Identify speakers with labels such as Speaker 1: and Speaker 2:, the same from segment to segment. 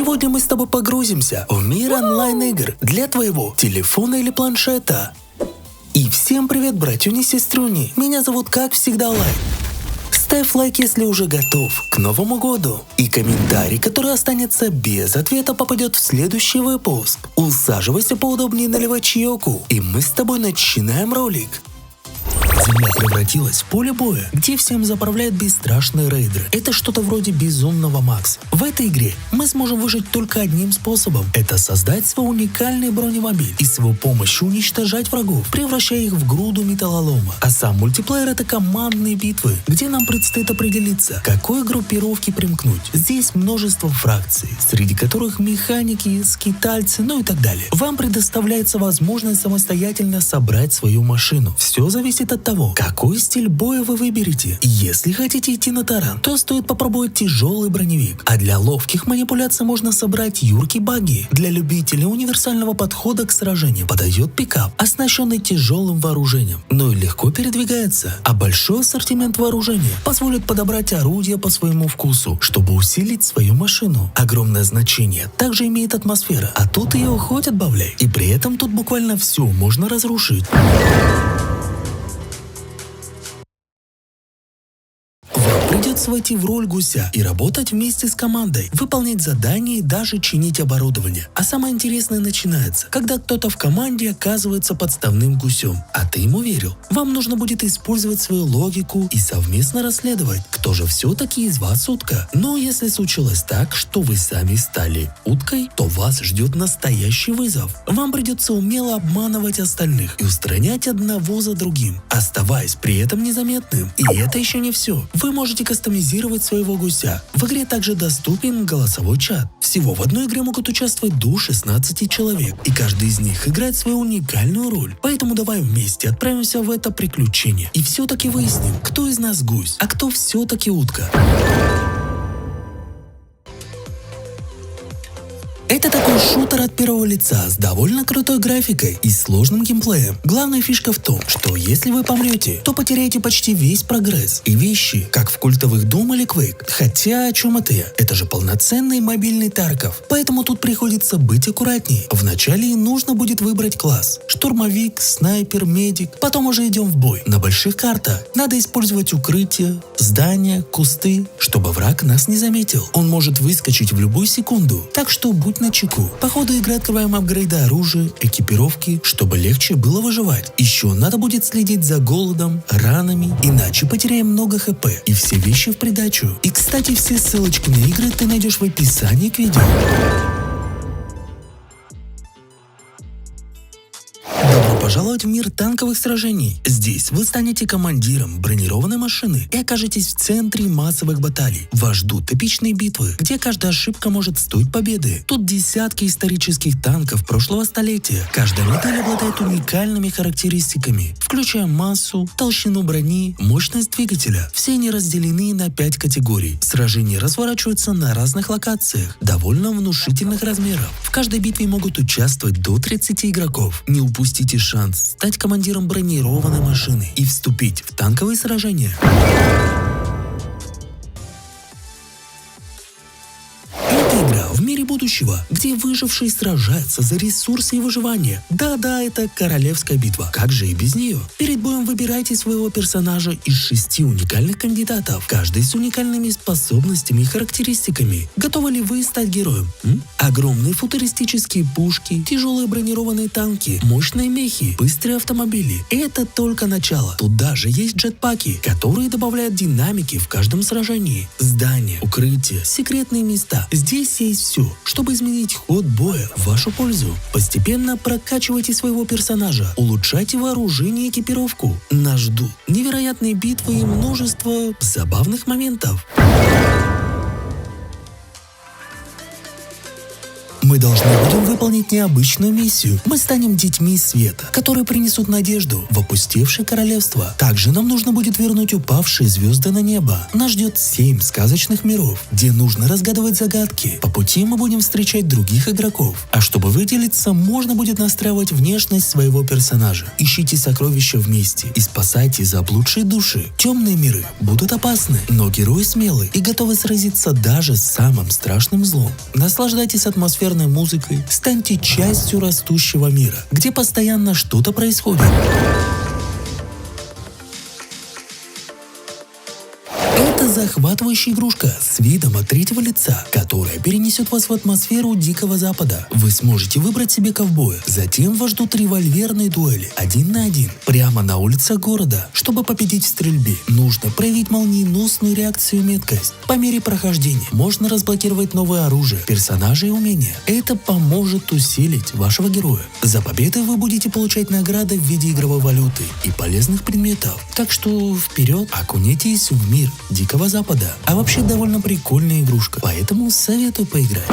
Speaker 1: Сегодня мы с тобой погрузимся в мир онлайн-игр для твоего телефона или планшета. И всем привет, братюни и сестрюни. Меня зовут, как всегда, Лайк. Ставь лайк, если уже готов к Новому году. И комментарий, который останется без ответа, попадет в следующий выпуск. Усаживайся поудобнее, наливай чайку, и мы с тобой начинаем ролик. Земля превратилась в поле боя, где всем заправляют бесстрашные рейдеры. Это что-то вроде безумного Макса. В этой игре мы сможем выжить только одним способом. Это создать свой уникальный бронемобиль и с его помощью уничтожать врагов, превращая их в груду металлолома. А сам мультиплеер — это командные битвы, где нам предстоит определиться, к какой группировке примкнуть. Здесь множество фракций, среди которых механики, скитальцы, ну и так далее. Вам предоставляется возможность самостоятельно собрать свою машину. Все зависит от того, какой стиль боя вы выберете. Если хотите идти на таран, то стоит попробовать тяжелый броневик. А для ловких манипуляций можно собрать юркий багги. Для любителей универсального подхода к сражению подойдет пикап, оснащенный тяжелым вооружением, но и легко передвигается. А большой ассортимент вооружения позволит подобрать орудия по своему вкусу, чтобы усилить свою машину. Огромное значение также имеет атмосфера, а тут ее хоть отбавляй. И при этом тут буквально все можно разрушить. Придется войти в роль гуся и работать вместе с командой, выполнять задания и даже чинить оборудование. А самое интересное начинается, когда кто-то в команде оказывается подставным гусем, а ты ему верил. Вам нужно будет использовать свою логику и совместно расследовать, кто же все-таки из вас утка. Но если случилось так, что вы сами стали уткой, то вас ждет настоящий вызов. Вам придется умело обманывать остальных и устранять одного за другим, оставаясь при этом незаметным. И это еще не все. Вы можете кастомизировать своего гуся. В игре также доступен голосовой чат. Всего в одной игре могут участвовать до 16 человек, и каждый из них играет свою уникальную роль. Поэтому давай вместе отправимся в это приключение и все-таки выясним, кто из нас гусь, а кто все-таки утка. Это такой шутер от первого лица с довольно крутой графикой и сложным геймплеем. Главная фишка в том, что если вы помрете, то потеряете почти весь прогресс и вещи, как в культовых Doom или Quake. Хотя о чем это я? Это же полноценный мобильный Тарков. Поэтому тут приходится быть аккуратнее. Вначале нужно будет выбрать класс. Штурмовик, снайпер, медик. Потом уже идем в бой. На больших картах надо использовать укрытия, здания, кусты, чтобы враг нас не заметил. Он может выскочить в любую секунду. Так что будь начеку. По ходу игры открываем апгрейды оружия, экипировки, чтобы легче было выживать. Еще надо будет следить за голодом, ранами, иначе потеряем много хп и все вещи в придачу. И, кстати, все ссылочки на игры ты найдешь в описании к видео. Добро пожаловать в мир танковых сражений. Здесь вы станете командиром бронированной машины и окажетесь в центре массовых баталий. Вас ждут эпичные битвы, где каждая ошибка может стоить победы. Тут десятки исторических танков прошлого столетия. Каждая модель обладает уникальными характеристиками, включая массу, толщину брони, мощность двигателя. Все они разделены на 5 категорий. Сражения разворачиваются на разных локациях, довольно внушительных размеров. В каждой битве могут участвовать до 30 игроков. Не упустите шанс стать командиром бронированной машины и вступить в танковые сражения. Это игра в мире будущего, где выжившие сражаются за ресурсы и выживание. Да-да, это королевская битва. Как же и без нее? Перед боем выбирайте своего персонажа из 6 уникальных кандидатов, каждый с уникальными способностями и характеристиками. Готовы ли вы стать героем? Огромные футуристические пушки, тяжелые бронированные танки, мощные мехи, быстрые автомобили. Это только начало. Тут даже есть джетпаки, которые добавляют динамики в каждом сражении. Здания, укрытия, секретные места. Здесь есть все, чтобы изменить ход боя в вашу пользу. Постепенно прокачивайте своего персонажа, улучшайте вооружение и экипировку. Нас ждут невероятные битвы и множество забавных моментов. Мы должны будем выполнить необычную миссию. Мы станем детьми света, которые принесут надежду в опустевшее королевство. Также нам нужно будет вернуть упавшие звезды на небо. Нас ждет 7 сказочных миров, где нужно разгадывать загадки. По пути мы будем встречать других игроков. А чтобы выделиться, можно будет настраивать внешность своего персонажа. Ищите сокровища вместе и спасайте заблудшие души. Темные миры будут опасны, но герои смелы и готовы сразиться даже с самым страшным злом. Наслаждайтесь атмосферной музыкой, станьте частью растущего мира, где постоянно что-то происходит. Это захватывающая игрушка с видом от третьего лица, которая перенесет вас в атмосферу Дикого Запада. Вы сможете выбрать себе ковбоя, затем вас ждут револьверные дуэли 1 на 1 прямо на улицах города. Чтобы победить в стрельбе, нужно проявить молниеносную реакцию и меткость. По мере прохождения можно разблокировать новое оружие, персонажи и умения. Это поможет усилить вашего героя. За победы вы будете получать награды в виде игровой валюты и полезных предметов. Так что вперед, окунитесь в мир Дикого Запада. А вообще довольно прикольная игрушка, поэтому советую поиграть.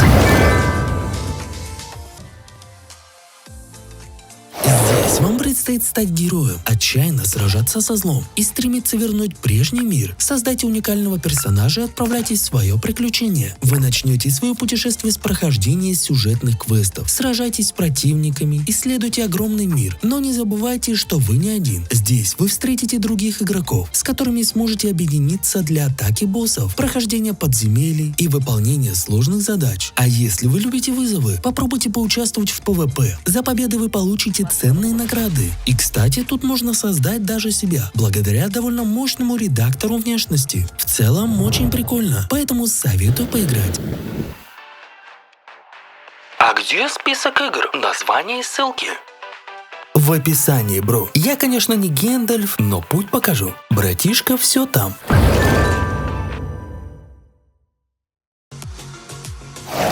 Speaker 1: Здесь вам предстоит стать героем, отчаянно сражаться со злом и стремиться вернуть прежний мир. Создайте уникального персонажа и отправляйтесь в свое приключение. Вы начнете свое путешествие с прохождения сюжетных квестов. Сражайтесь с противниками, исследуйте огромный мир. Но не забывайте, что вы не один. Здесь вы встретите других игроков, с которыми сможете объединиться для атаки боссов, прохождения подземелий и выполнения сложных задач. А если вы любите вызовы, попробуйте поучаствовать в PvP. За победы вы получите ценные награды. И, кстати, тут можно создать даже себя, благодаря довольно мощному редактору внешности. В целом, очень прикольно, поэтому советую поиграть. А где список игр? Название и ссылки. В описании, бро. Я, конечно, не Гэндальф, но путь покажу. Братишка, все там.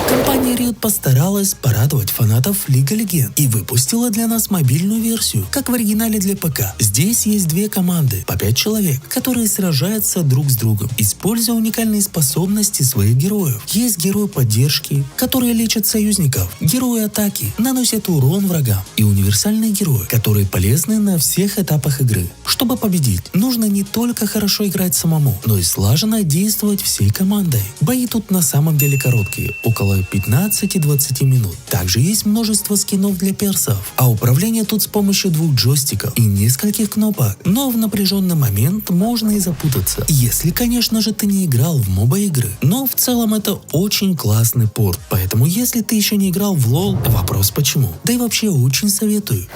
Speaker 1: Компания Riot постаралась порадовать фанатов Лига Легенд и выпустила для нас мобильную версию, как в оригинале для ПК. Здесь есть 2 команды, по 5 человек, которые сражаются друг с другом, используя уникальные способности своих героев. Есть герои поддержки, которые лечат союзников, герои атаки, наносят урон врагам, и универсальные герои, которые полезны на всех этапах игры. Чтобы победить, нужно не только хорошо играть самому, но и слаженно действовать всей командой. Бои тут на самом деле короткие, около 15-20 минут. Также есть множество скинов для персов, а управление тут с помощью 2 джойстиков и нескольких кнопок. Но в напряженный момент можно и запутаться, если, конечно же, ты не играл в моба-игры. Но в целом это очень классный порт, поэтому если ты еще не играл в LoL, вопрос почему. Да и вообще очень советую.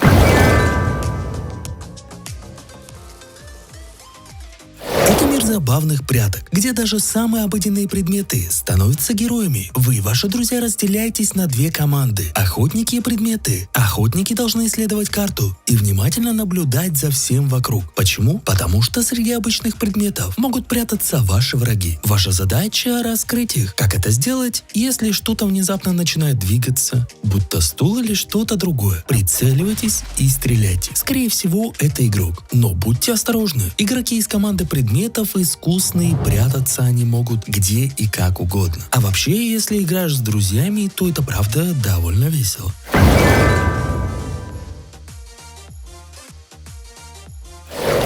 Speaker 1: Забавных пряток, где даже самые обыденные предметы становятся героями. Вы и ваши друзья разделяетесь на 2 команды. Охотники и предметы. Охотники должны исследовать карту и внимательно наблюдать за всем вокруг. Почему? Потому что среди обычных предметов могут прятаться ваши враги. Ваша задача — раскрыть их. Как это сделать? Если что-то внезапно начинает двигаться, будто стул или что-то другое, прицеливайтесь и стреляйте. Скорее всего, это игрок. Но будьте осторожны. Игроки из команды предметов искусные, прятаться они могут где и как угодно. А вообще, если играешь с друзьями, то это правда довольно весело.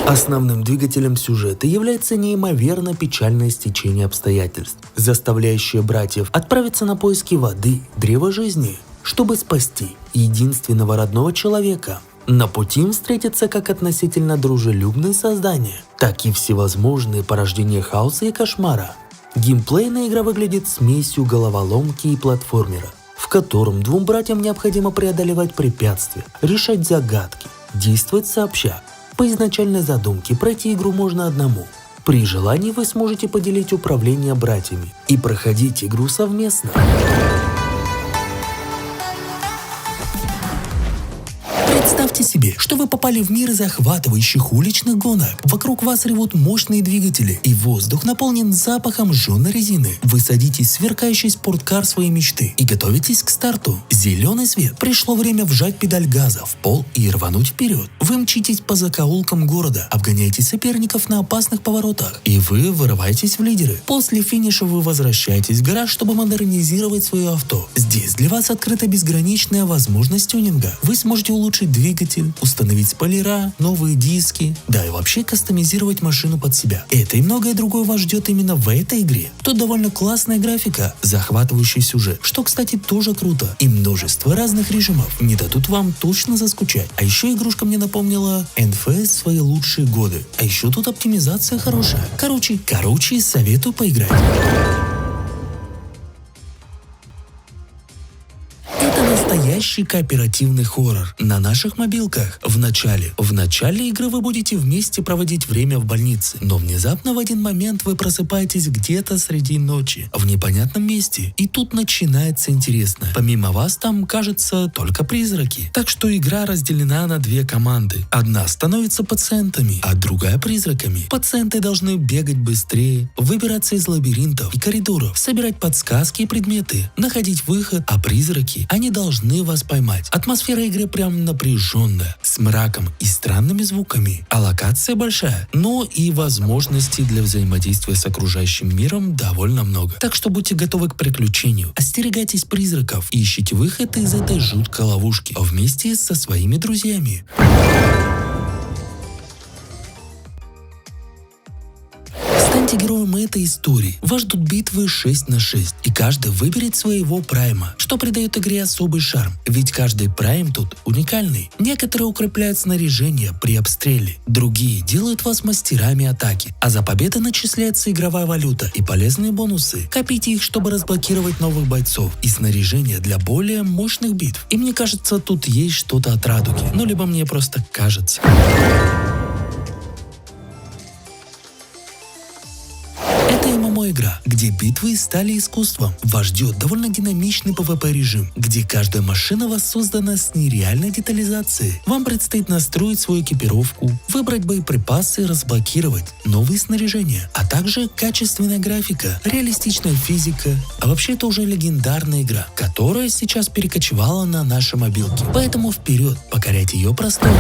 Speaker 1: Основным двигателем сюжета является неимоверно печальное стечение обстоятельств, заставляющее братьев отправиться на поиски воды, древа жизни, чтобы спасти единственного родного человека. На пути им встретятся как относительно дружелюбные создания, так и всевозможные порождения хаоса и кошмара. Геймплейная игра выглядит смесью головоломки и платформера, в котором 2 братьям необходимо преодолевать препятствия, решать загадки, действовать сообща. По изначальной задумке пройти игру можно одному. При желании вы сможете поделить управление братьями и проходить игру совместно. Представьте себе, что вы попали в мир захватывающих уличных гонок. Вокруг вас ревут мощные двигатели, и воздух наполнен запахом жженой резины. Вы садитесь в сверкающий спорткар своей мечты и готовитесь к старту. Зеленый свет. Пришло время вжать педаль газа в пол и рвануть вперед. Вы мчитесь по закоулкам города, обгоняете соперников на опасных поворотах, и вы вырываетесь в лидеры. После финиша вы возвращаетесь в гараж, чтобы модернизировать свое авто. Здесь для вас открыта безграничная возможность тюнинга. Вы сможете улучшить двигатель, установить спойлера, новые диски, да и вообще кастомизировать машину под себя. Это и многое другое вас ждет именно в этой игре. Тут довольно классная графика, захватывающий сюжет, что, кстати, тоже круто, и множество разных режимов. Не дадут вам точно заскучать. А еще игрушка мне напомнила NFS в свои лучшие годы. А еще тут оптимизация хорошая. Короче, советую поиграть. Настоящий кооперативный хоррор на наших мобилках. В начале игры вы будете вместе проводить время в больнице, но внезапно в один момент вы просыпаетесь где-то среди ночи, в непонятном месте, и тут начинается интересно. Помимо вас там, кажется, только призраки. Так что игра разделена на две команды. Одна становится пациентами, а другая призраками. Пациенты должны бегать быстрее, выбираться из лабиринтов и коридоров, собирать подсказки и предметы, находить выход, а призраки, они должны вас поймать. Атмосфера игры прям напряженная, с мраком и странными звуками, а локация большая, но и возможностей для взаимодействия с окружающим миром довольно много. Так что будьте готовы к приключению, остерегайтесь призраков и ищите выход из этой жуткой ловушки вместе со своими друзьями. Станьте героем этой истории. Вас ждут битвы 6 на 6, и каждый выберет своего прайма, что придает игре особый шарм, ведь каждый прайм тут уникальный. Некоторые укрепляют снаряжение при обстреле, другие делают вас мастерами атаки, а за победу начисляется игровая валюта и полезные бонусы. Копите их, чтобы разблокировать новых бойцов и снаряжение для более мощных битв. И мне кажется, тут есть что-то от радуги, ну либо мне просто кажется. Игра, где битвы стали искусством. Вас ждет довольно динамичный PvP режим, где каждая машина воссоздана с нереальной детализацией. Вам предстоит настроить свою экипировку, выбрать боеприпасы и разблокировать новые снаряжения, а также качественная графика, реалистичная физика. А вообще это уже легендарная игра, которая сейчас перекочевала на наши мобилки. Поэтому вперед, покорять ее просторы.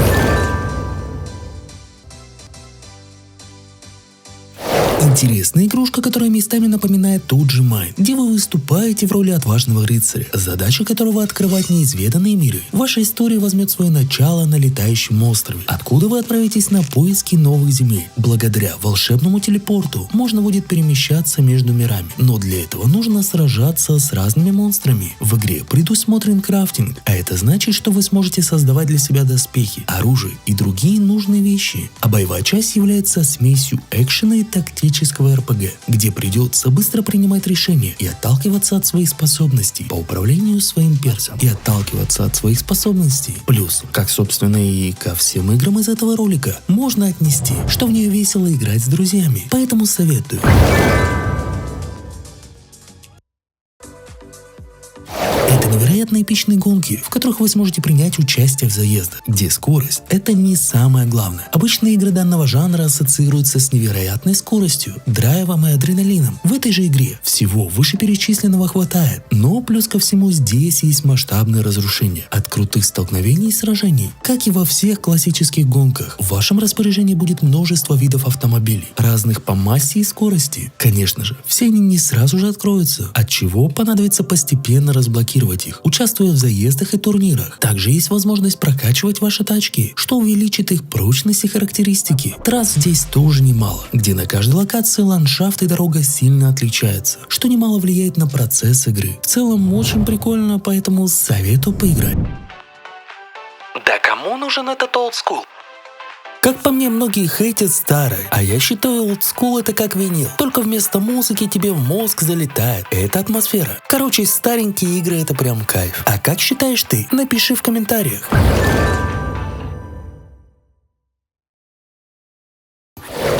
Speaker 1: Интересная игрушка, которая местами напоминает тот же Майн, где вы выступаете в роли отважного рыцаря, задача которого открывать неизведанные миры. Ваша история возьмет свое начало на летающем острове, откуда вы отправитесь на поиски новых земель. Благодаря волшебному телепорту можно будет перемещаться между мирами, но для этого нужно сражаться с разными монстрами. В игре предусмотрен крафтинг, а это значит, что вы сможете создавать для себя доспехи, оружие и другие нужные вещи. А боевая часть является смесью экшена и тактического РПГ, где придется быстро принимать решения и отталкиваться от своих способностей по управлению своим персом. Плюс, как собственно и ко всем играм из этого ролика, можно отнести, что в нее весело играть с друзьями. Поэтому советую. Невероятно эпичные гонки, в которых вы сможете принять участие в заездах, где скорость – это не самое главное. Обычные игры данного жанра ассоциируются с невероятной скоростью, драйвом и адреналином. В этой же игре всего вышеперечисленного хватает, но плюс ко всему здесь есть масштабные разрушения от крутых столкновений и сражений. Как и во всех классических гонках, в вашем распоряжении будет множество видов автомобилей, разных по массе и скорости. Конечно же, все они не сразу же откроются, отчего понадобится постепенно разблокировать их, участвуя в заездах и турнирах. Также есть возможность прокачивать ваши тачки, что увеличит их прочность и характеристики. Трасс здесь тоже немало, где на каждой локации ландшафт и дорога сильно отличаются, что немало влияет на процесс игры. В целом очень прикольно, поэтому советую поиграть. Да кому нужен этот олдскул? Как по мне, многие хейтят старое, а я считаю, олдскул это как винил. Только вместо музыки тебе в мозг залетает. Это атмосфера. Короче, старенькие игры это прям кайф. А как считаешь ты? Напиши в комментариях.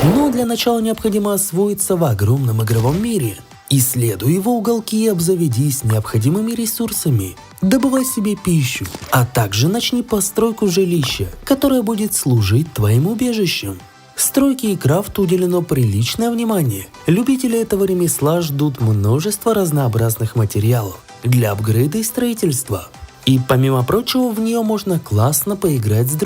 Speaker 1: Но для начала необходимо освоиться в огромном игровом мире. Исследуй его уголки и обзаведись необходимыми ресурсами. Добывай себе пищу, а также начни постройку жилища, которое будет служить твоим убежищем. Стройке и крафту уделено приличное внимание. Любители этого ремесла ждут множество разнообразных материалов для апгрейда и строительства. И помимо прочего, в нее можно классно поиграть с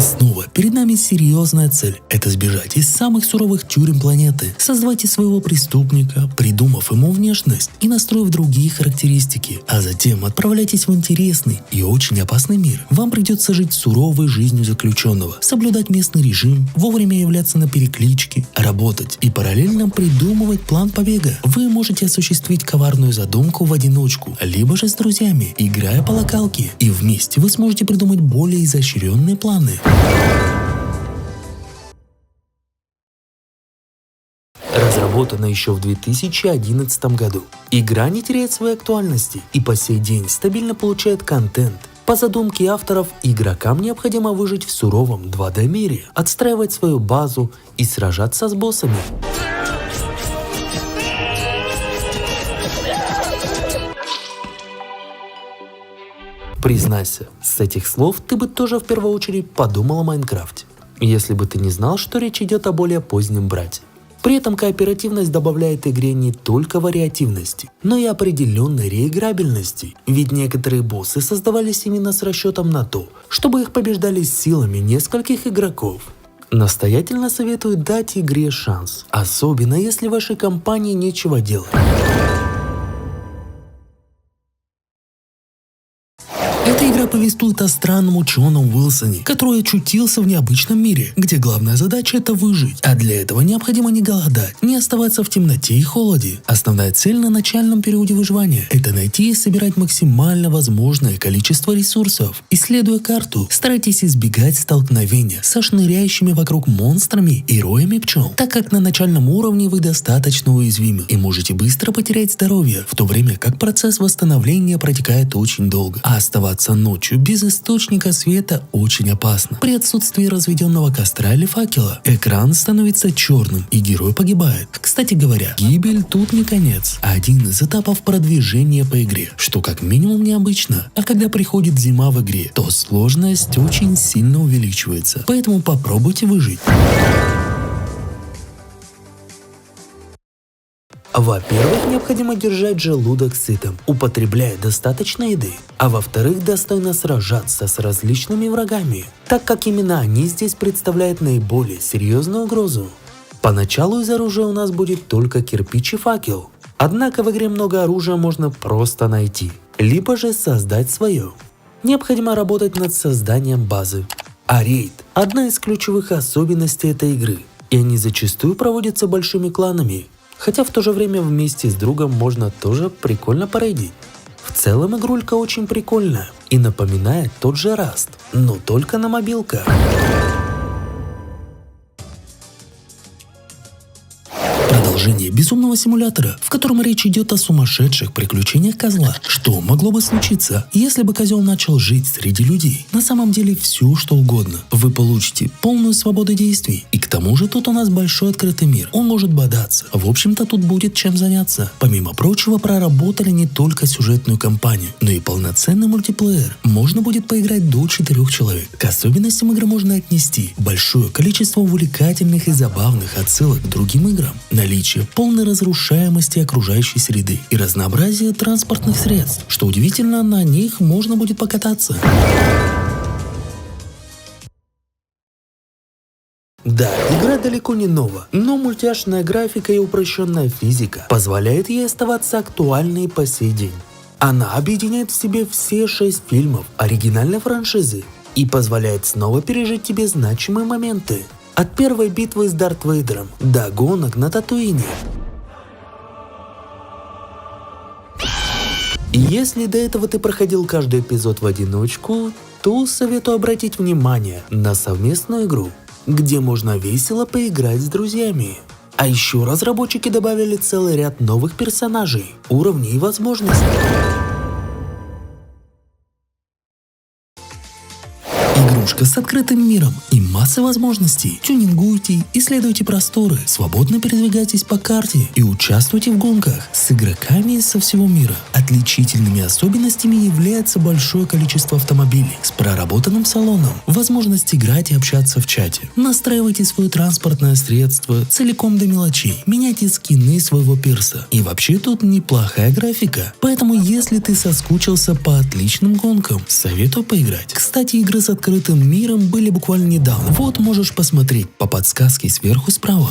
Speaker 1: снова перед нами серьезная цель – это сбежать из самых суровых тюрем планеты. Создавайте своего преступника, придумав ему внешность и настроив другие характеристики, а затем отправляйтесь в интересный и очень опасный мир. Вам придется жить суровой жизнью заключенного, соблюдать местный режим, вовремя являться на переклички, работать и параллельно придумывать план побега. Вы можете осуществить коварную задумку в одиночку, либо же с друзьями, играя по локалке, и вместе вы сможете придумать более изощренные планы. Разработана еще в 2011 году. Игра не теряет своей актуальности и по сей день стабильно получает контент. По задумке авторов, игрокам необходимо выжить в суровом 2D мире, отстраивать свою базу и сражаться с боссами. Признайся, с этих слов ты бы тоже в первую очередь подумал о Майнкрафте, если бы ты не знал, что речь идет о более позднем брате. При этом кооперативность добавляет игре не только вариативности, но и определенной реиграбельности, ведь некоторые боссы создавались именно с расчетом на то, чтобы их побеждали силами нескольких игроков. Настоятельно советую дать игре шанс, особенно если в вашей компании нечего делать. Эта игра повествует о странном ученом Уилсоне, который очутился в необычном мире, где главная задача – это выжить, а для этого необходимо не голодать, не оставаться в темноте и холоде. Основная цель на начальном периоде выживания – это найти и собирать максимально возможное количество ресурсов. Исследуя карту, старайтесь избегать столкновения со шныряющими вокруг монстрами и роями пчел, так как на начальном уровне вы достаточно уязвимы и можете быстро потерять здоровье, в то время как процесс восстановления протекает очень долго, а оставаться ночью без источника света очень опасно. При отсутствии разведенного костра или факела экран становится черным и герой погибает. Кстати говоря, гибель тут не конец, а один из этапов продвижения по игре, что как минимум необычно. А когда приходит зима в игре, то сложность очень сильно увеличивается, поэтому попробуйте выжить. Во-первых, необходимо держать желудок сытым, употребляя достаточно еды. А во-вторых, достойно сражаться с различными врагами, так как именно они здесь представляют наиболее серьезную угрозу. Поначалу из оружия у нас будет только кирпич и факел. Однако в игре много оружия можно просто найти, либо же создать свое. Необходимо работать над созданием базы. А рейд – одна из ключевых особенностей этой игры, и они зачастую проводятся большими кланами. Хотя в то же время вместе с другом можно тоже прикольно порейдить. В целом игрулька очень прикольная и напоминает тот же Rust, но только на мобилках. Продолжение безумного симулятора, в котором речь идет о сумасшедших приключениях козла. Что могло бы случиться, если бы козел начал жить среди людей? На самом деле все, что угодно. Вы получите полную свободу действий. И к тому же тут у нас большой открытый мир. Он может бодаться. В общем-то тут будет чем заняться. Помимо прочего, проработали не только сюжетную кампанию, но и полноценный мультиплеер. Можно будет поиграть до 4 человек. К особенностям игры можно отнести большое количество увлекательных и забавных отсылок к другим играм, наличие полной разрушаемости окружающей среды и разнообразие транспортных средств. Что удивительно, на них можно будет покататься. Да, игра далеко не нова, но мультяшная графика и упрощенная физика позволяет ей оставаться актуальной по сей день. Она объединяет в себе все 6 фильмов оригинальной франшизы и позволяет снова пережить тебе значимые моменты. От первой битвы с Дарт Вейдером до гонок на Татуине. И если до этого ты проходил каждый эпизод в одиночку, то советую обратить внимание на совместную игру, где можно весело поиграть с друзьями. А еще разработчики добавили целый ряд новых персонажей, уровней и возможностей. Игрушка с открытым миром и массой возможностей. Тюнингуйте, исследуйте просторы, свободно передвигайтесь по карте и участвуйте в гонках с игроками со всего мира. Отличительными особенностями является большое количество автомобилей с проработанным салоном, возможность играть и общаться в чате. Настраивайте свое транспортное средство целиком до мелочей, меняйте скины своего пирса. И вообще тут неплохая графика, поэтому если ты соскучился по отличным гонкам, советую поиграть. Кстати, игры с открытым этим миром были буквально недавно. Вот можешь посмотреть по подсказке сверху справа.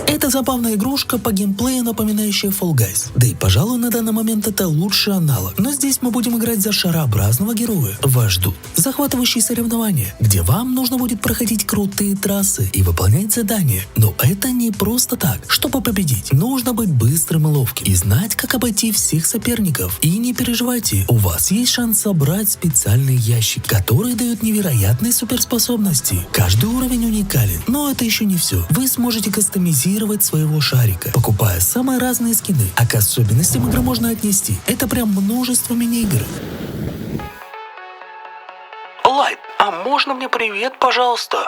Speaker 1: Это забавная игрушка по геймплею, напоминающая Fall Guys. Да и, пожалуй, на данный момент это лучший аналог. Но здесь мы будем играть за шарообразного героя. Вас ждут захватывающие соревнования, где вам нужно будет проходить крутые трассы и выполнять задания. Но это не просто так. Чтобы победить, нужно быть быстрым и ловким и знать, как обойти всех соперников. И не переживайте, у вас есть шанс собрать специальный ящик, который дает невероятные суперспособности. Каждый уровень уникален, но это еще не все. Вы сможете кастомизировать своего шарика, покупая самые разные скины. А к особенностям игры можно отнести это прям множество мини-игр. Лайт, а можно мне привет, пожалуйста?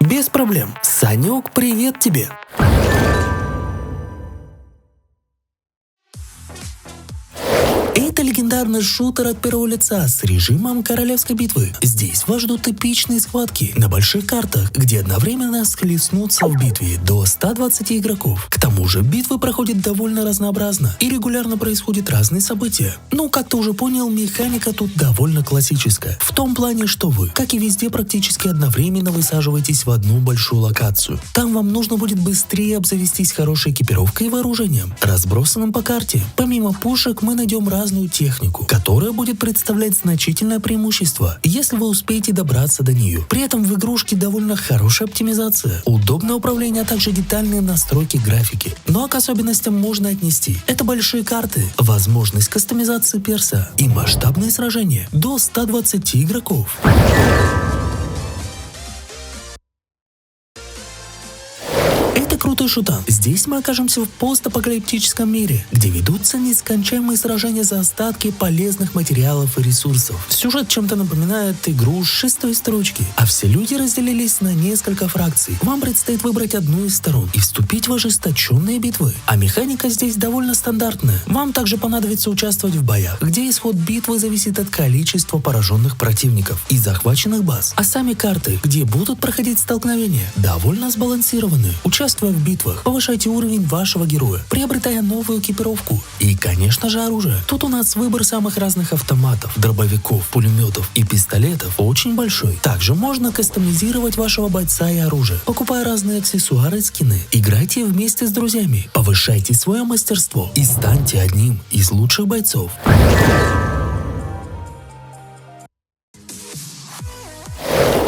Speaker 1: Без проблем. Санек, привет тебе. Это легендарный шутер от первого лица с режимом королевской битвы. Здесь вас ждут эпичные схватки на больших картах, где одновременно схлестнутся в битве до 120 игроков. К тому же битвы проходят довольно разнообразно и регулярно происходят разные события. Ну, как ты уже понял, механика тут довольно классическая. В том плане, что вы, как и везде, практически одновременно высаживаетесь в одну большую локацию. Там вам нужно будет быстрее обзавестись хорошей экипировкой и вооружением, разбросанным по карте. Помимо пушек мы найдем разную технику, которая будет представлять значительное преимущество, если вы успеете добраться до нее. При этом в игрушке довольно хорошая оптимизация, удобное управление, а также детальные настройки графики. Ну а к особенностям можно отнести это большие карты, возможность кастомизации перса и масштабные сражения до 120 игроков. Крутой шутан. Здесь мы окажемся в постапокалиптическом мире, где ведутся нескончаемые сражения за остатки полезных материалов и ресурсов. Сюжет чем-то напоминает игру с 6-й строчки, а все люди разделились на несколько фракций. Вам предстоит выбрать одну из сторон и вступить в ожесточенные битвы. А механика здесь довольно стандартная. Вам также понадобится участвовать в боях, где исход битвы зависит от количества пораженных противников и захваченных баз. А сами карты, где будут проходить столкновения, довольно сбалансированы. Участвуя в битвах, повышайте уровень вашего героя, приобретая новую экипировку и, конечно же, оружие. Тут у нас выбор самых разных автоматов, дробовиков, пулеметов и пистолетов очень большой. Также можно кастомизировать вашего бойца и оружие, покупая разные аксессуары и скины. Играйте вместе с друзьями, повышайте свое мастерство и станьте одним из лучших бойцов.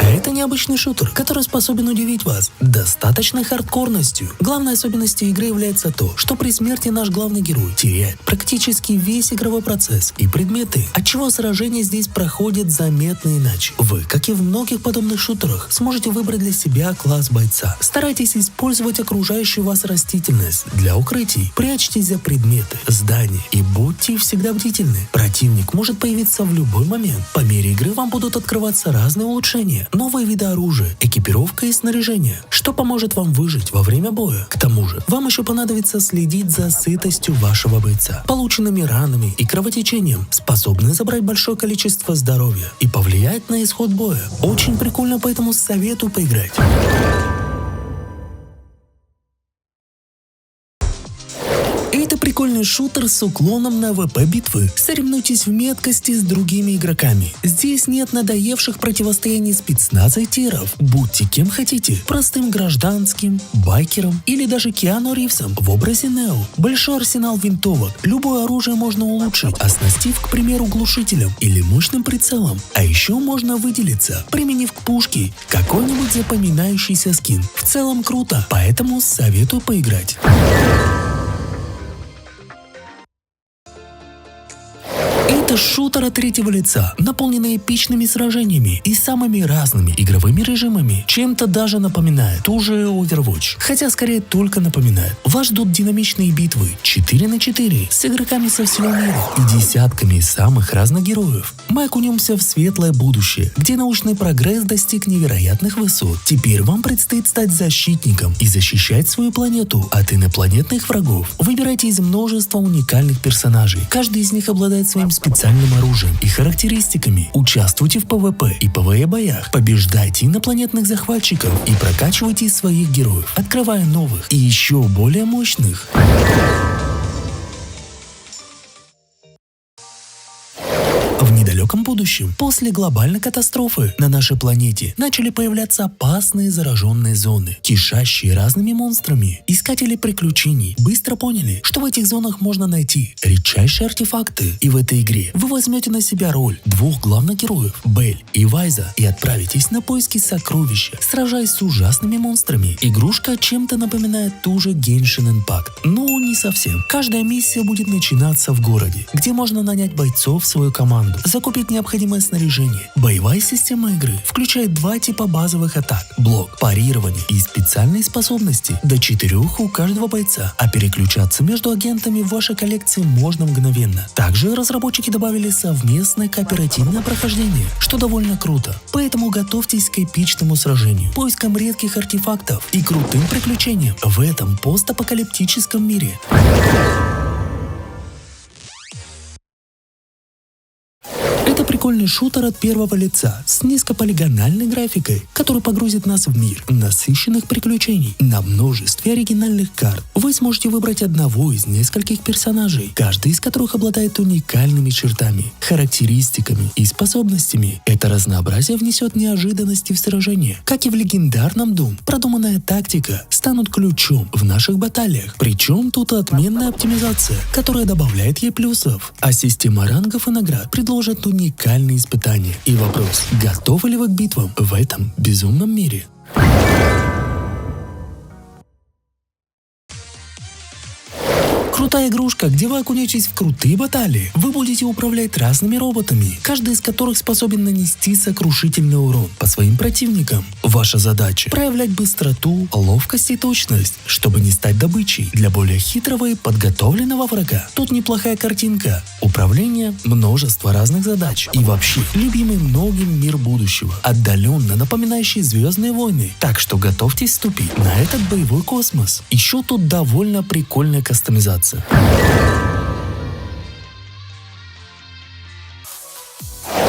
Speaker 1: Это необычный шутер, который способен удивить вас достаточной хардкорностью. Главной особенностью игры является то, что при смерти наш главный герой теряет практически весь игровой процесс и предметы, отчего сражения здесь проходят заметно иначе. Вы, как и в многих подобных шутерах, сможете выбрать для себя класс бойца. Старайтесь использовать окружающую вас растительность для укрытий, прячьтесь за предметы, здания и будьте всегда бдительны. Противник может появиться в любой момент. По мере игры вам будут открываться разные улучшения, новые виды оружия, экипировка и снаряжение, что поможет вам выжить во время боя. К тому же, вам еще понадобится следить за сытостью вашего бойца, полученными ранами и кровотечением, способны забрать большое количество здоровья и повлиять на исход боя. Очень прикольно, поэтому советую поиграть. Это прикольный шутер с уклоном на ВП-битвы. Соревнуйтесь в меткости с другими игроками. Здесь нет надоевших противостояний спецназа и тиров. Будьте кем хотите. Простым гражданским, байкером или даже Киану Ривзом в образе Нео. Большой арсенал винтовок. Любое оружие можно улучшить, оснастив, к примеру, глушителем или мощным прицелом. А еще можно выделиться, применив к пушке какой-нибудь запоминающийся скин. В целом круто, поэтому советую поиграть. Это шутер от третьего лица, наполненный эпичными сражениями и самыми разными игровыми режимами. Чем-то даже напоминает ту же Overwatch, хотя скорее только напоминает. Вас ждут динамичные битвы 4 на 4 с игроками со всего мира и десятками самых разных героев. Мы окунемся в светлое будущее, где научный прогресс достиг невероятных высот. Теперь вам предстоит стать защитником и защищать свою планету от инопланетных врагов. Выбирайте из множества уникальных персонажей. Каждый из них обладает своим специальным оружием и характеристиками. Участвуйте в ПВП и ПВЕ боях, побеждайте инопланетных захватчиков и прокачивайте своих героев, открывая новых и еще более мощных. будущем, после глобальной катастрофы, на нашей планете начали появляться опасные зараженные зоны, кишащие разными монстрами. Искатели приключений быстро поняли, что в этих зонах можно найти редчайшие артефакты, и в этой игре вы возьмете на себя роль двух главных героев, Белль и Вайза, и отправитесь на поиски сокровища, сражаясь с ужасными монстрами. Игрушка чем-то напоминает ту же Genshin Impact, но не совсем. Каждая миссия будет начинаться в городе, где можно нанять бойцов в свою команду, закупить необходимое снаряжение. Боевая система игры включает два типа базовых атак: блок, парирование и специальные способности, до 4 у каждого бойца, а переключаться между агентами в вашей коллекции можно мгновенно. Также разработчики добавили совместное кооперативное прохождение, что довольно круто. Поэтому готовьтесь к эпичному сражению, поискам редких артефактов и крутым приключениям в этом постапокалиптическом мире. Это прикольный шутер от первого лица с низкополигональной графикой, который погрузит нас в мир насыщенных приключений. На множестве оригинальных карт вы сможете выбрать одного из нескольких персонажей, каждый из которых обладает уникальными чертами, характеристиками и способностями. Это разнообразие внесет неожиданности в сражение. Как и в легендарном Doom, продуманная тактика станут ключом в наших баталиях. Причем тут отменная оптимизация, которая добавляет ей плюсов. А система рангов и наград предложит уникальные испытания. И вопрос: готовы ли вы к битвам в этом безумном мире? Крутая игрушка, где вы окунетесь в крутые баталии. Вы будете управлять разными роботами, каждый из которых способен нанести сокрушительный урон по своим противникам. Ваша задача — проявлять быстроту, ловкость и точность, чтобы не стать добычей для более хитрого и подготовленного врага. Тут неплохая картинка, управление, множество разных задач и вообще любимый многим мир будущего, отдаленно напоминающий «Звездные войны». Так что готовьтесь вступить на этот боевой космос. Еще тут довольно прикольная кастомизация.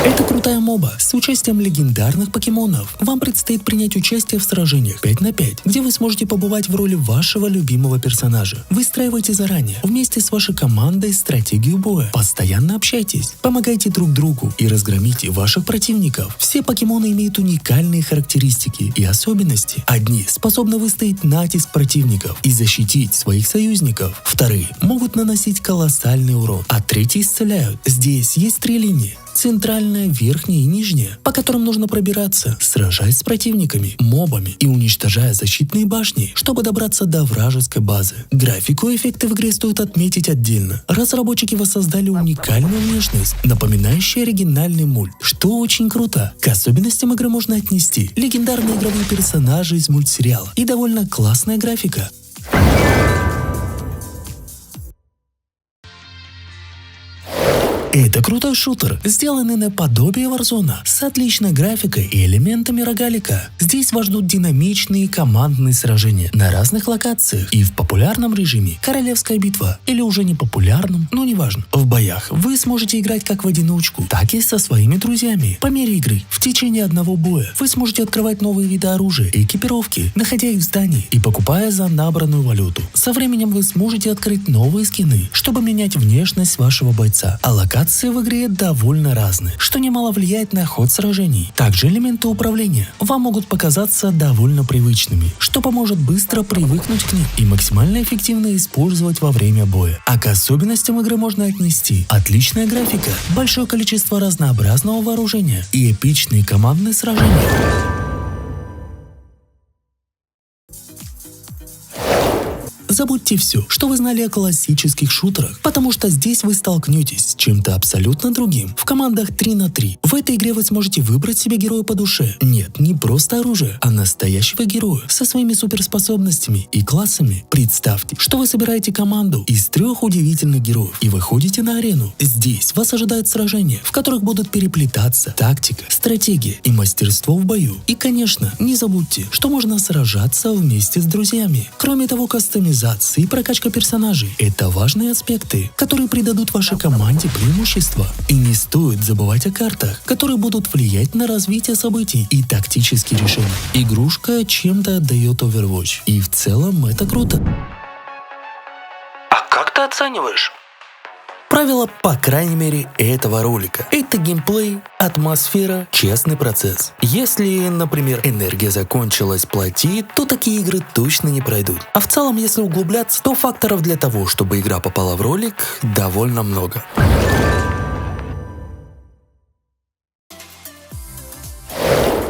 Speaker 1: Это крутая моба с участием легендарных покемонов. Вам предстоит принять участие в сражениях 5 на 5, где вы сможете побывать в роли вашего любимого персонажа. Выстраивайте заранее вместе с вашей командой стратегию боя. Постоянно общайтесь, помогайте друг другу и разгромите ваших противников. Все покемоны имеют уникальные характеристики и особенности. Одни способны выстоять натиск противников и защитить своих союзников. Вторые могут наносить колоссальный урон, а третьи исцеляют. Здесь есть 3 линии: центральная, верхняя и нижняя, по которым нужно пробираться, сражаясь с противниками, мобами и уничтожая защитные башни, чтобы добраться до вражеской базы. Графику и эффекты в игре стоит отметить отдельно. Разработчики воссоздали уникальную внешность, напоминающую оригинальный мульт, что очень круто. К особенностям игры можно отнести легендарные игровые персонажи из мультсериала и довольно классная графика. Это крутой шутер, сделанный наподобие Warzone, с отличной графикой и элементами рогалика. Здесь вас ждут динамичные командные сражения на разных локациях и в популярном режиме «Королевская битва» или уже не популярном, но неважно. В боях вы сможете играть как в одиночку, так и со своими друзьями. По мере игры, в течение одного боя, вы сможете открывать новые виды оружия и экипировки, находя их в здании и покупая за набранную валюту. Со временем вы сможете открыть новые скины, чтобы менять внешность вашего бойца, а локации в игре довольно разные, что немало влияет на ход сражений. Также элементы управления вам могут показаться довольно привычными, что поможет быстро привыкнуть к ним и максимально эффективно использовать во время боя. А к особенностям игры можно отнести отличная графика, большое количество разнообразного вооружения и эпичные командные сражения. Забудьте все, что вы знали о классических шутерах, потому что здесь вы столкнетесь с чем-то абсолютно другим. В командах 3 на 3 в этой игре вы сможете выбрать себе героя по душе. Нет, не просто оружие, а настоящего героя со своими суперспособностями и классами. Представьте, что вы собираете команду из 3 удивительных героев и выходите на арену. Здесь вас ожидают сражения, в которых будут переплетаться тактика, стратегия и мастерство в бою. И, конечно, не забудьте, что можно сражаться вместе с друзьями. Кроме того, кастомизация и прокачка персонажей – это важные аспекты, которые придадут вашей команде преимущество. И не стоит забывать о картах, которые будут влиять на развитие событий и тактические решения. Игрушка чем-то отдает Overwatch, и в целом это круто. А как ты оцениваешь? Правила, по крайней мере, этого ролика. Это геймплей, атмосфера, честный процесс. Если, например, энергия закончилась, плати, то такие игры точно не пройдут. А в целом, если углубляться, то факторов для того, чтобы игра попала в ролик, довольно много.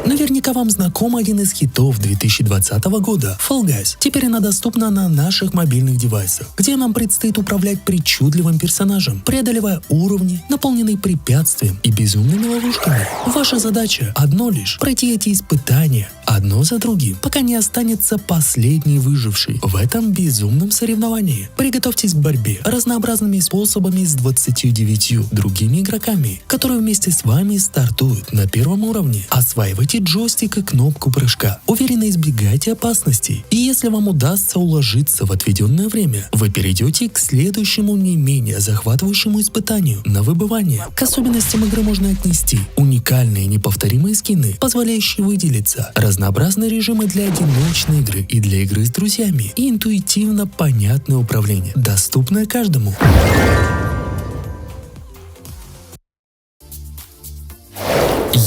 Speaker 1: Наверняка вам знаком один из хитов 2020 года – Fall Guys. Теперь она доступна на наших мобильных девайсах, где нам предстоит управлять причудливым персонажем, преодолевая уровни, наполненные препятствием и безумными ловушками. Ваша задача – одно лишь – пройти эти испытания одно за другим, пока не останется последний выживший в этом безумном соревновании. Приготовьтесь к борьбе разнообразными способами с 29 другими игроками, которые вместе с вами стартуют на первом уровне. Осваивайте джойстик и кнопку прыжка. Уверенно избегайте опасностей. И если вам удастся уложиться в отведенное время, вы перейдете к следующему не менее захватывающему испытанию на выбывание. К особенностям игры можно отнести уникальные неповторимые скины, позволяющие выделиться, разнообразные режимы для одиночной игры и для игры с друзьями, и интуитивно понятное управление, доступное каждому.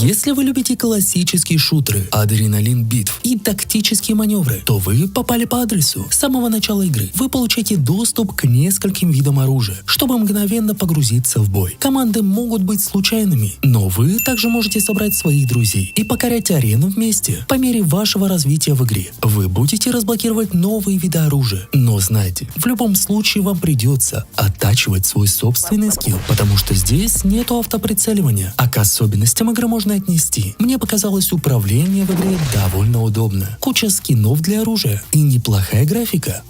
Speaker 1: Если вы любите классические шутеры, адреналин битв и тактические маневры, то вы попали по адресу. С самого начала игры вы получаете доступ к нескольким видам оружия, чтобы мгновенно погрузиться в бой. Команды могут быть случайными, но вы также можете собрать своих друзей и покорять арену вместе. По мере вашего развития в игре вы будете разблокировать новые виды оружия. Но знайте, в любом случае вам придется оттачивать свой собственный скилл, потому что здесь нету автоприцеливания, а к особенностям игры можно отнести. Мне показалось управление в игре довольно удобно. Куча скинов для оружия и неплохая графика.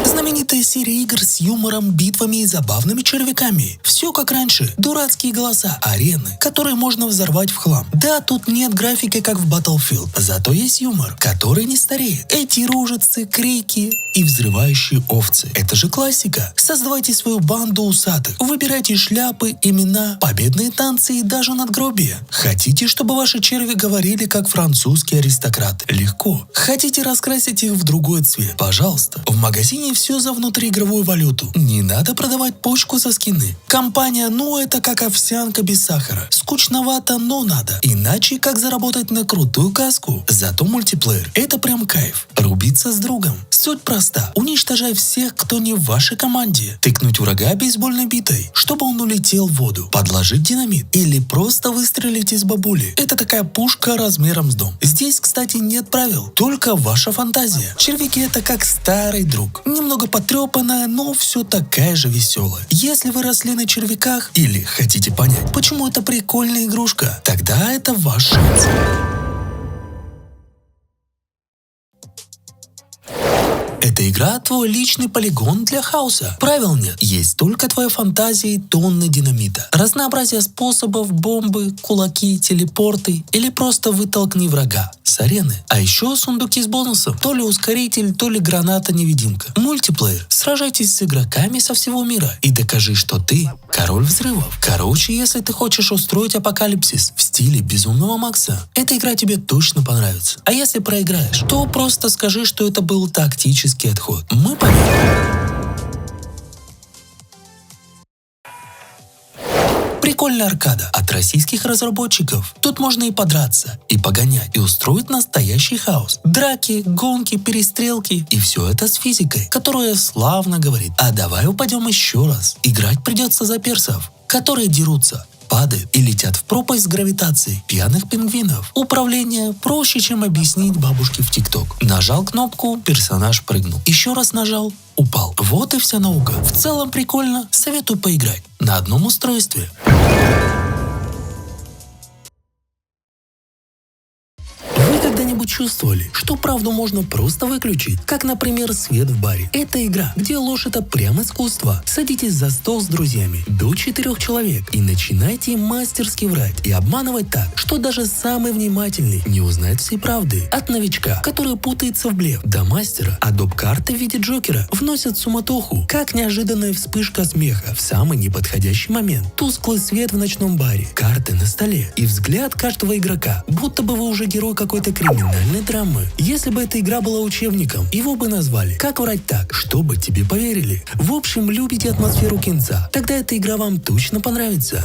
Speaker 1: Знаменитая серия игр с юмором, битвами и забавными червяками. Все как раньше. Дурацкие голоса, арены, которые можно взорвать в хлам. Да, тут нет графики, как в Battlefield, зато есть юмор, который не стареет. Эти рожицы, крики и взрывающие овцы. Это же классика. Создавайте свою банду усатых. Выбирайте шляпы, имена, победные танцы и даже надгробия. Хотите, чтобы ваши черви говорили как французский аристократ? Легко. Хотите раскрасить их в другой цвет? Пожалуйста. В магазине все за внутриигровую валюту. Не надо продавать почку за скины. Компания, это как овсянка без сахара. Скучновато, но надо. Иначе как заработать на крутую каску? Зато мультиплеер – это прям кайф. Рубиться с другом. Суть проста. Уничтожай всех, кто не в вашей команде. Тыкнуть врага бейсбольной битой, чтобы он улетел в воду. Подложить динамит. Или просто выстрелить из бабули. Это такая пушка размером с дом. Здесь, кстати, нет правил. Только ваша фантазия. Червяки – это как старый друг. Немного потрепанная, но все такая же веселая. Если вы росли на червяках или хотите понять, почему это прикольная игрушка, тогда это ваш шанс. Эта игра – твой личный полигон для хаоса. Правил нет. Есть только твоя фантазия и тонны динамита. Разнообразие способов, бомбы, кулаки, телепорты или просто вытолкни врага с арены. А еще сундуки с бонусом. То ли ускоритель, то ли граната-невидимка. Мультиплеер. Сражайтесь с игроками со всего мира и докажи, что ты король взрывов. Короче, если ты хочешь устроить апокалипсис в стиле Безумного Макса, эта игра тебе точно понравится. А если проиграешь, то просто скажи, что это был тактический отход. Мы поняли. Прикольная аркада от российских разработчиков. Тут можно и подраться, и погонять, и устроить настоящий хаос. Драки, гонки, перестрелки. И все это с физикой, которая славно говорит: а давай упадем еще раз. Играть придется за персов, которые дерутся, падают и летят в пропасть с гравитацией пьяных пингвинов. Управление проще, чем объяснить бабушке в ТикТок. Нажал кнопку, персонаж прыгнул. Еще раз нажал, упал. Вот и вся наука. В целом прикольно, советую поиграть на одном устройстве. Когда-нибудь чувствовали, что правду можно просто выключить? Как, например, свет в баре. Это игра, где ложь — это прям искусство. Садитесь за стол с друзьями, до 4 человек, и начинайте мастерски врать и обманывать так, что даже самый внимательный не узнает всей правды. От новичка, который путается в блеф, до мастера, доп-карты в виде Джокера вносят суматоху, как неожиданная вспышка смеха в самый неподходящий момент. Тусклый свет в ночном баре, карты на столе и взгляд каждого игрока, будто бы вы уже герой какой-то криминальной криминальной драмы. Если бы эта игра была учебником, его бы назвали «Как врать так, чтобы тебе поверили». В общем, любите атмосферу кинца, тогда эта игра вам точно понравится.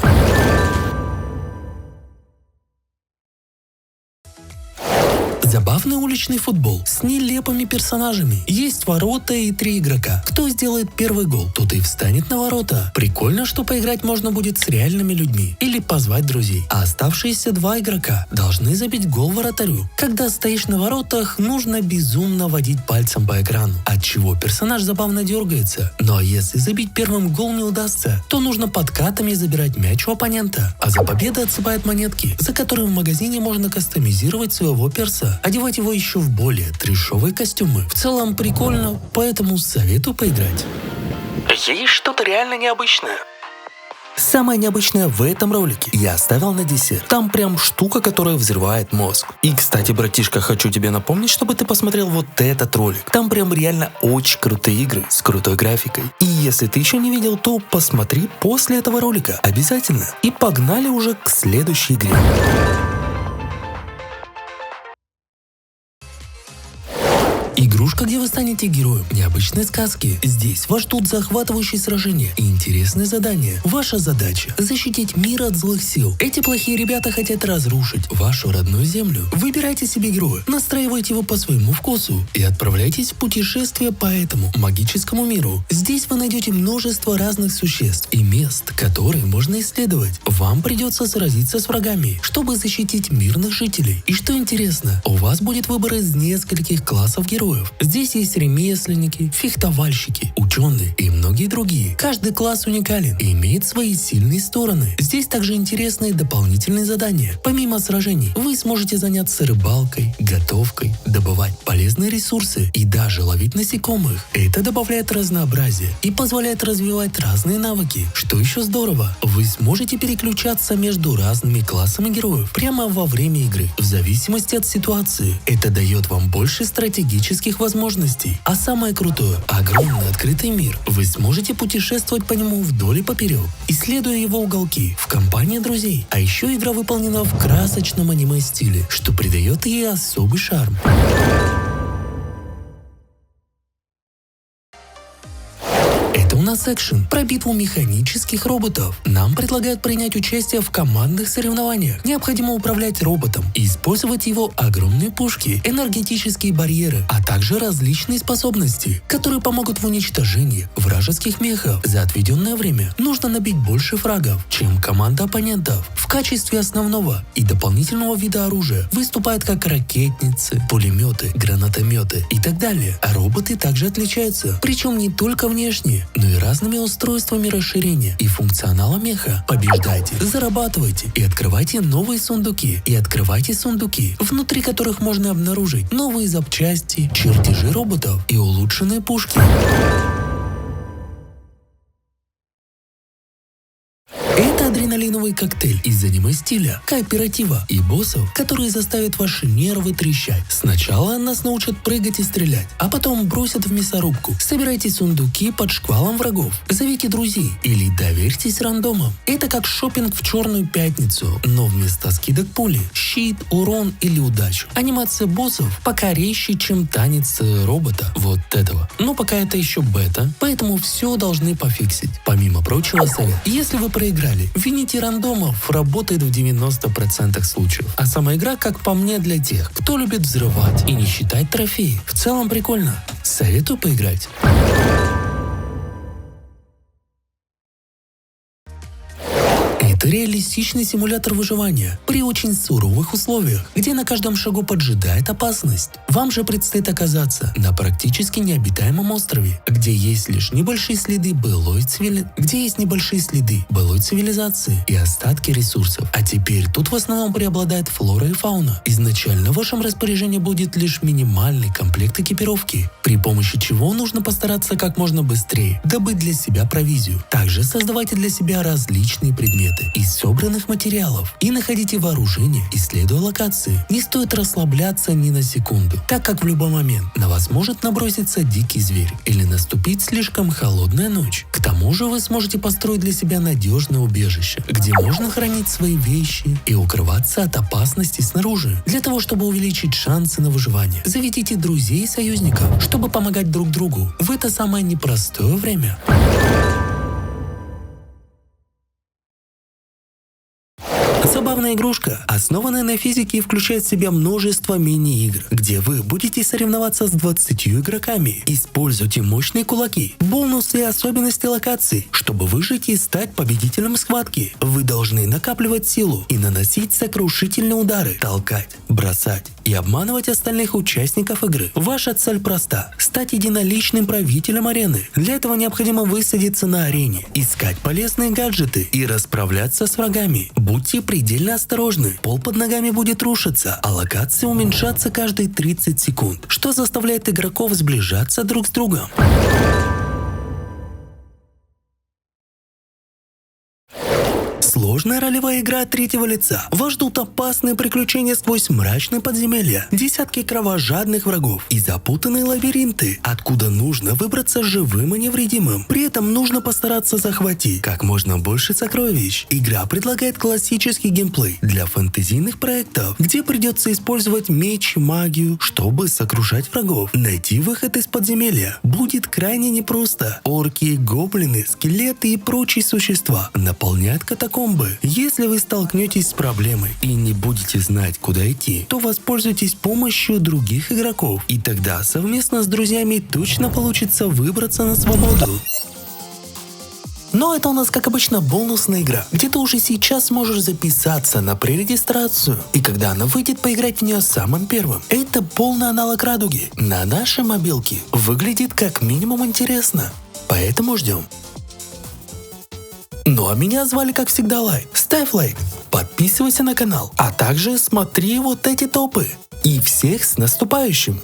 Speaker 1: Забавный уличный футбол с нелепыми персонажами. Есть ворота и 3 игрока. Кто сделает первый гол, тот и встанет на ворота. Прикольно, что поиграть можно будет с реальными людьми или позвать друзей. А оставшиеся 2 игрока должны забить гол вратарю. Когда стоишь на воротах, нужно безумно водить пальцем по экрану, отчего персонаж забавно дергается. Ну а если забить первым гол не удастся, то нужно подкатами забирать мяч у оппонента. А за победу отсыпают монетки, за которые в магазине можно кастомизировать своего перса. Одевать его еще в более трешовые костюмы. В целом прикольно, поэтому советую поиграть.
Speaker 2: Есть что-то реально необычное.
Speaker 1: Самое необычное в этом ролике я оставил на десерт. Там прям штука, которая взрывает мозг. И, кстати, братишка, хочу тебе напомнить, чтобы ты посмотрел вот этот ролик. Там прям реально очень крутые игры с крутой графикой. И если ты еще не видел, то посмотри после этого ролика. Обязательно. И погнали уже к следующей игре. Игрушка, где вы станете героем необычной сказки. Здесь вас ждут захватывающие сражения и интересные задания. Ваша задача – защитить мир от злых сил. Эти плохие ребята хотят разрушить вашу родную землю. Выбирайте себе героя, настраивайте его по своему вкусу и отправляйтесь в путешествие по этому магическому миру. Здесь вы найдете множество разных существ и мест, которые можно исследовать. Вам придется сразиться с врагами, чтобы защитить мирных жителей. И что интересно, у вас будет выбор из нескольких классов героев. Здесь есть ремесленники, фехтовальщики, ученые и многие другие. Каждый класс уникален и имеет свои сильные стороны. Здесь также интересные дополнительные задания. Помимо сражений, вы сможете заняться рыбалкой, готовкой, добывать полезные ресурсы и даже ловить насекомых. Это добавляет разнообразие и позволяет развивать разные навыки. Что еще здорово, вы сможете переключаться между разными классами героев прямо во время игры, в зависимости от ситуации. Это дает вам больше стратегических возможностей. А самое крутое – огромный открытый мир. Вы сможете путешествовать по нему вдоль и поперек, исследуя его уголки в компании друзей. А еще игра выполнена в красочном аниме-стиле, что придает ей особый шарм. Это у нас экшен про битву механических роботов. Нам предлагают принять участие в командных соревнованиях. Необходимо управлять роботом и использовать его огромные пушки, энергетические барьеры, а также различные способности, которые помогут в уничтожении вражеских мехов. За отведенное время нужно набить больше фрагов, чем команда оппонентов. В качестве основного и дополнительного вида оружия выступают как ракетницы, пулеметы, гранатометы и так далее. А роботы также отличаются, причем не только внешне, но и разными устройствами расширения и функционала меха. Побеждайте, зарабатывайте и открывайте новые сундуки. Внутри которых можно обнаружить новые запчасти, чертежи роботов и улучшенные пушки. Это адреналиновый коктейль из аниме-стиля, кооператива и боссов, которые заставят ваши нервы трещать. Сначала нас научат прыгать и стрелять, а потом бросят в мясорубку. Собирайте сундуки под шквалом врагов, зовите друзей или доверьтесь рандомам. Это как шопинг в Черную пятницу, но вместо скидок пули, щит, урон или удачу. Анимация боссов пока резче, чем танец робота. Вот этого. Но пока это еще бета, поэтому все должны пофиксить. Помимо прочего, совет. Если вы проиграли, вините рандомов, работает в 90% случаев. А сама игра, как по мне, для тех, кто любит взрывать и не считать трофеи. В целом прикольно. Советую поиграть. Это реалистичный симулятор выживания при очень суровых условиях, где на каждом шагу поджидает опасность. Вам же предстоит оказаться на практически необитаемом острове, где есть лишь небольшие следы былой цивилизации и остатки ресурсов. А теперь тут в основном преобладает флора и фауна. Изначально в вашем распоряжении будет лишь минимальный комплект экипировки, при помощи чего нужно постараться как можно быстрее добыть для себя провизию. Также создавайте для себя различные предметы. из собранных материалов и находите вооружение, исследуя локации. Не стоит расслабляться ни на секунду, так как в любой момент на вас может наброситься дикий зверь или наступить слишком холодная ночь. К тому же вы сможете построить для себя надежное убежище, где можно хранить свои вещи и укрываться от опасностей снаружи. Для того, чтобы увеличить шансы на выживание, заведите друзей и союзников, чтобы помогать друг другу в это самое непростое время. Забавная игрушка, основанная на физике и включает в себя множество мини-игр, где вы будете соревноваться с 20 игроками. Используйте мощные кулаки, бонусы и особенности локаций, чтобы выжить и стать победителем схватки. Вы должны накапливать силу и наносить сокрушительные удары, толкать, бросать и обманывать остальных участников игры. Ваша цель проста – стать единоличным правителем арены. Для этого необходимо высадиться на арене, искать полезные гаджеты и расправляться с врагами. Будьте предельно осторожны, пол под ногами будет рушиться, а локации уменьшаться каждые 30 секунд, что заставляет игроков сближаться друг с другом. Сложная ролевая игра от третьего лица. Вас ждут опасные приключения сквозь мрачные подземелья, десятки кровожадных врагов и запутанные лабиринты, откуда нужно выбраться живым и невредимым. При этом нужно постараться захватить как можно больше сокровищ. Игра предлагает классический геймплей для фэнтезийных проектов, где придется использовать меч и магию, чтобы сокрушать врагов. Найти выход из подземелья будет крайне непросто. Орки, гоблины, скелеты и прочие существа наполняют катакомбы. Если вы столкнетесь с проблемой и не будете знать, куда идти, то воспользуйтесь помощью других игроков, и тогда совместно с друзьями точно получится выбраться на свободу. Но это у нас, как обычно, бонусная игра, где ты уже сейчас сможешь записаться на пререгистрацию, и когда она выйдет, поиграть в нее самым первым. Это полный аналог Радуги. На нашей мобилке выглядит как минимум интересно, поэтому ждем. Ну а меня звали, как всегда, Лай. Ставь лайк, подписывайся на канал, а также смотри вот эти топы. И всех с наступающим!